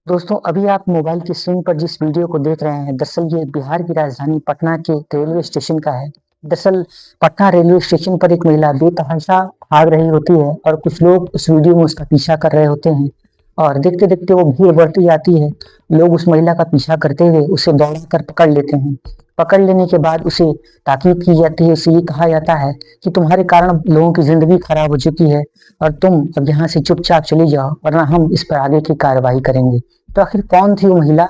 दोस्तों अभी आप मोबाइल की स्क्रीन पर जिस वीडियो को देख रहे हैं, दरअसल ये बिहार की राजधानी पटना के रेलवे स्टेशन का है। दरअसल पटना रेलवे स्टेशन पर एक महिला बेतहाशा भाग रही होती है और कुछ लोग उस वीडियो में उसका पीछा कर रहे होते हैं और देखते देखते वो भीड़ बढ़ती जाती है। लोग उस महिला का पीछा करते हुए उसे दौड़ा कर पकड़ लेते हैं। पकड़ लेने के बाद उसे ताकीद की जाती है, उसे ये कहा जाता है कि तुम्हारे कारण लोगों की जिंदगी खराब हो चुकी है और तुम अब यहाँ से चुपचाप चली जाओ, वरना हम इस पर आगे की कार्रवाई करेंगे। तो आखिर कौन थी वो महिला,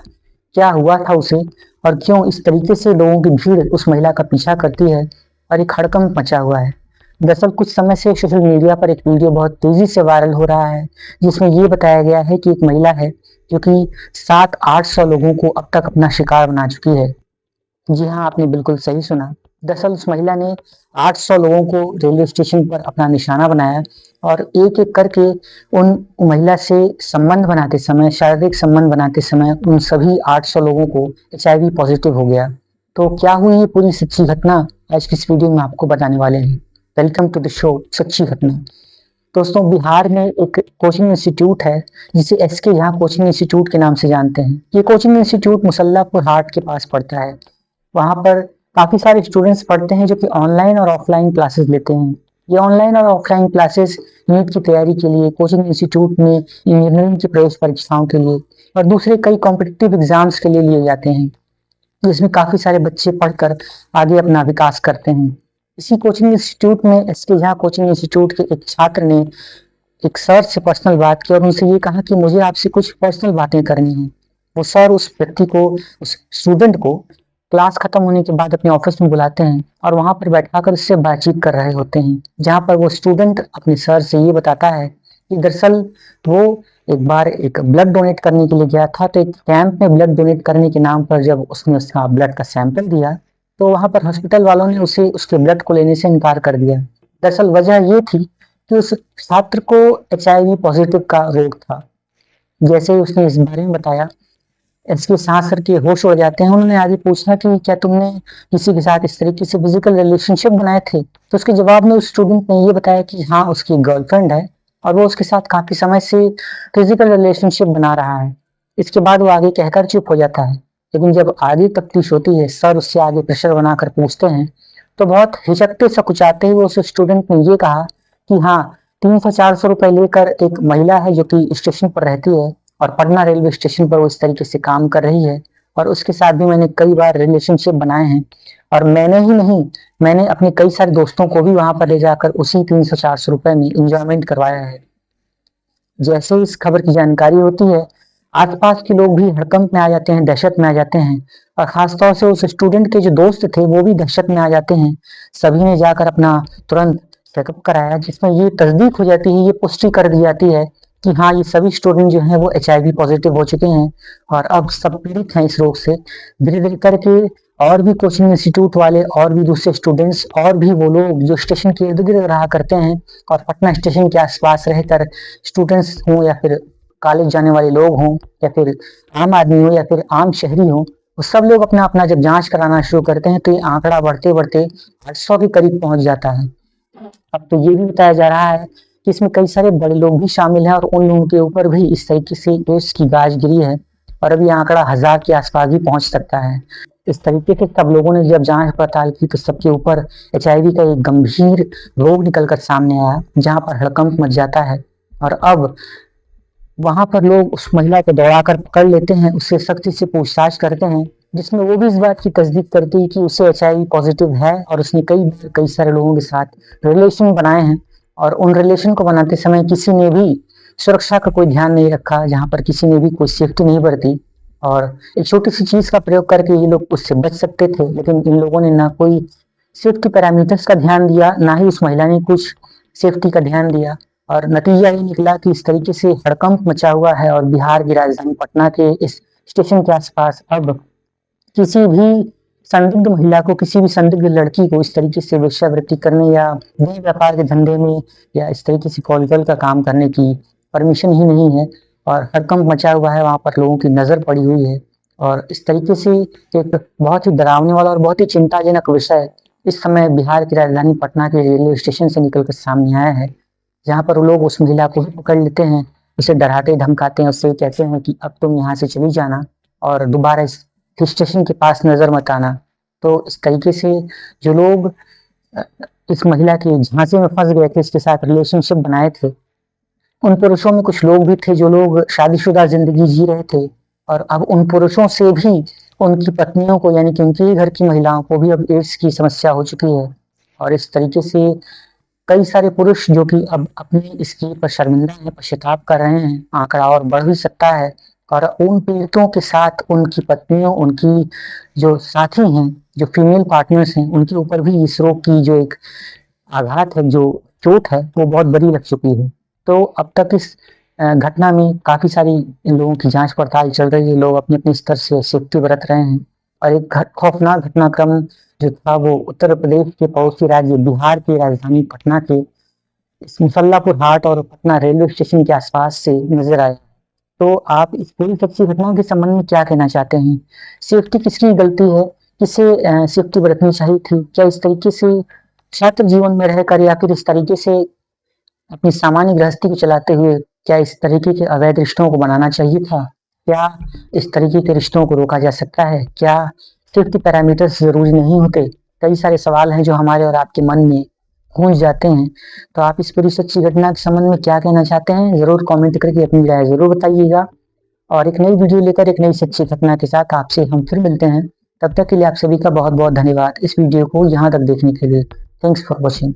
क्या हुआ था उसे और क्यों इस तरीके से लोगों की भीड़ उस महिला का पीछा करती है और एक हड़कंप मचा हुआ है। दरअसल कुछ समय से सोशल मीडिया पर एक वीडियो बहुत तेजी से वायरल हो रहा है, जिसमें ये बताया गया है कि एक महिला है जो कि 700-800 लोगों को अब तक अपना शिकार बना चुकी है। जी हाँ, आपने बिल्कुल सही सुना। दरअसल उस महिला ने 800 लोगों को रेलवे स्टेशन पर अपना निशाना बनाया और एक-एक करके उन महिला से संबंध बनाते समय, शारीरिक संबंध बनाते समय उन सभी 800 लोगों को एचआईवी पॉजिटिव हो गया। तो क्या हुई ये पूरी सच्ची घटना, आज की इस वीडियो में आपको बताने वाले हैं। वेलकम टू द शो सच्ची घटना। दोस्तों बिहार में एक कोचिंग इंस्टीट्यूट है जिसे एसके झा कोचिंग इंस्टीट्यूट के नाम से जानते हैं। ये कोचिंग इंस्टीट्यूट मुसल्लापुर हाट के पास पड़ता है। वहाँ पर काफ़ी सारे स्टूडेंट्स पढ़ते हैं जो कि ऑनलाइन और ऑफलाइन क्लासेस लेते हैं। ये ऑनलाइन और ऑफलाइन क्लासेस नीट की तैयारी के लिए, कोचिंग इंस्टीट्यूट में इंजीनियरिंग की प्रवेश परीक्षाओं के लिए और दूसरे कई कॉम्पिटिटिव एग्जाम्स के लिए लिए जाते हैं, जिसमें काफ़ी सारे बच्चे पढ़कर आगे अपना विकास करते हैं। इसी कोचिंग इंस्टीट्यूट में एसके झा कोचिंग इंस्टीट्यूट के एक छात्र ने एक सर से पर्सनल बात की और उनसे ये कहा कि मुझे आपसे कुछ पर्सनल बातें करनी है। वो सर उस व्यक्ति को, उस स्टूडेंट को क्लास खत्म होने के बाद अपने ऑफिस में बुलाते हैं और वहां पर बैठाकर उससे बातचीत कर रहे होते हैं, जहां पर वो स्टूडेंट अपने सर से ये बताता है कि दरअसल वो एक बार एक ब्लड डोनेट करने के लिए गया था। तो एक कैंप में ब्लड डोनेट करने के नाम पर जब उसने उसका ब्लड का सैंपल दिया, तो वहां पर हॉस्पिटल वालों ने उसे उसके ब्लड को लेने से इनकार कर दिया। दरअसल वजह ये थी कि उस छात्र को एचआईवी पॉजिटिव का रोग था। जैसे ही उसने इस बारे में बताया, इसके साथ सर के होश उड़ जाते हैं। उन्होंने आगे पूछा कि क्या तुमने किसी के साथ इस तरीके से फिजिकल रिलेशनशिप बनाए थे? तो उसके जवाब में उस स्टूडेंट ने ये बताया कि हाँ, उसकी गर्लफ्रेंड है और वो उसके साथ काफी समय से फिजिकल रिलेशनशिप बना रहा है। इसके बाद वो आगे कहकर चुप हो जाता है। लेकिन जब आगे तफ्तीश होती है, सर उससे आगे प्रेशर बनाकर पूछते हैं, तो बहुत हिचकते सकुचाते हुए उस स्टूडेंट ने ये कहा कि हाँ, 300-400 रुपए लेकर एक महिला है जो कि स्टेशन पर रहती है और पटना रेलवे स्टेशन पर वो इस तरीके से काम कर रही है और उसके साथ भी मैंने कई बार रिलेशनशिप बनाए हैं और मैंने ही नहीं, मैंने अपने कई सारे दोस्तों को भी वहां पर ले जाकर उसी 300-400 रुपए में इंजॉयमेंट करवाया है। जैसे ही इस खबर की जानकारी होती है, आसपास के लोग भी हड़कंप में आ जाते हैं, दहशत में आ जाते हैं और खासतौर से उस स्टूडेंट के जो दोस्त थे वो भी दहशत में आ जाते हैं। सभी ने जाकर अपना तुरंत चेकअप कराया, जिसमें ये तस्दीक हो जाती है, ये पुष्टि कर दी जाती है कि हाँ, ये सभी स्टूडेंट जो हैं वो एचआईवी पॉजिटिव हो चुके हैं और अब सब पीड़ित हैं इस रोग से। धीरे धीरे करके और भी कोचिंग इंस्टीट्यूट वाले और भी दूसरे स्टूडेंट्स और भी वो लोग जो स्टेशन के इर्द गिर्द रहा करते हैं और पटना स्टेशन के आसपास रहकर स्टूडेंट्स हों या फिर कॉलेज जाने वाले लोग हों या फिर आम आदमी हो या फिर आम शहरी हो, वो सब लोग अपना अपना जब जांच कराना शुरू करते हैं तो ये आंकड़ा बढ़ते बढ़ते 800 के करीब पहुंच जाता है। अब तो ये भी बताया जा रहा है कि इसमें कई सारे बड़े लोग भी शामिल हैं और उन लोगों के ऊपर भी इस तरीके से एड्स की गाज गिरी है और अभी आंकड़ा 1000 के आसपास भी पहुंच सकता है। इस तरीके से सब लोगों ने जब जांच पड़ताल की तो सबके ऊपर एचआईवी का एक गंभीर रोग निकलकर सामने आया, जहां पर हड़कंप मच जाता है और अब वहां पर लोग उस महिला को दौड़ाकर पकड़ लेते हैं, उससे सख्ती से पूछताछ करते हैं, जिसमें वो भी इस बात की तस्दीक करती है कि उसे एचआईवी पॉजिटिव है और उसने कई सारे लोगों के साथ रिलेशन बनाए हैं और उन रिलेशन को बनाते समय किसी ने भी सुरक्षा का कोई ध्यान नहीं रखा, जहां पर किसी ने भी कोई सेफ्टी नहीं बरती और एक छोटी सी चीज का प्रयोग करके ये लोग उससे बच सकते थे। लेकिन इन लोगों ने ना कोई सेफ्टी पैरामीटर्स का ध्यान दिया, ना ही उस महिला ने कुछ सेफ्टी का ध्यान दिया और नतीजा ये निकला कि इस तरीके से हड़कंप मचा हुआ है और बिहार की राजधानी पटना के इस स्टेशन के आसपास अब किसी भी संदिग्ध महिला को, किसी भी संदिग्ध लड़की को इस तरीके से वेश्यावृत्ति करने या देह व्यापार के धंधे में या इस तरीके से कॉलिकल का काम करने की परमिशन ही नहीं है और हड़कंप मचा हुआ है। वहां पर लोगों की नजर पड़ी हुई है और इस तरीके से एक बहुत ही डरावने वाला और बहुत ही चिंताजनक विषय इस समय बिहार की राजधानी पटना के रेलवे स्टेशन से निकलकर सामने आया है, जहाँ पर लोग उस महिला को भी पकड़ लेते हैं उसे डराते धमकाते हैं, उससे कहते हैं कि अब तुम यहाँ से चली जाना और दोबारा इस स्टेशन के पास नजर मत आना। तो इस तरीके से जो लोग अ, इस महिला के झांसे में फंस गए थे, इसके साथ रिलेशनशिप बनाए थे, उन पुरुषों में कुछ लोग भी थे जो लोग शादीशुदा जिंदगी जी रहे थे, और अब उन पुरुषों से भी उनकी पत्नियों को, यानी कि उनके ही घर की महिलाओं को भी अब एड्स की समस्या हो चुकी है। और इस तरीके से कई सारे पुरुष जो कि अब अपनी स्त्री पर शर्मिंदा हैं, पश्चाताप कर रहे हैं, आंकड़ा और बढ़ भी सकता है। और उन पीड़ितों के साथ उनकी पत्नियों, उनकी जो साथी हैं, जो फीमेल पार्टनर्स हैं, उनके ऊपर भी इस रोग की जो एक आघात है, जो चोट है, वो बहुत बड़ी लग चुकी है। तो अब तक इस घटना में काफ़ी सारी इन लोगों की जाँच पड़ताल चल रही है, लोग अपने-अपने स्तर से सेफ्टी बरत रहे हैं। और एक खौफनाक घटनाक्रम जो था वो उत्तर प्रदेश के पड़ोसी राज्य बिहार की राजधानी पटना के इस मुसल्लापुर हाट और पटना रेलवे स्टेशन के आसपास से नज़र आया। तो आप इस पूरी सच्ची घटना के संबंध में क्या कहना चाहते हैं? सेफ्टी किसकी गलती है? किसे सेफ्टी बरतनी चाहिए थी? क्या इस तरीके से छात्र जीवन में रहकर या फिर इस तरीके से अपनी सामान्य गृहस्थी को चलाते हुए क्या इस तरीके के अवैध रिश्तों को बनाना चाहिए था? क्या इस तरीके के रिश्तों को रोका जा सकता है? क्या सेफ्टी पैरामीटर्स ज़रूरी नहीं होते? कई सारे सवाल हैं जो हमारे और आपके मन में गूंज जाते हैं। तो आप इस पूरी सच्ची घटना के संबंध में क्या कहना चाहते हैं? ज़रूर कमेंट करके अपनी राय ज़रूर बताइएगा। और एक नई वीडियो लेकर एक नई सच्ची घटना के साथ आपसे हम फिर मिलते हैं। तब तक के लिए आप सभी का बहुत-बहुत धन्यवाद इस वीडियो को यहाँ तक देखने के लिए। Thanks for watching.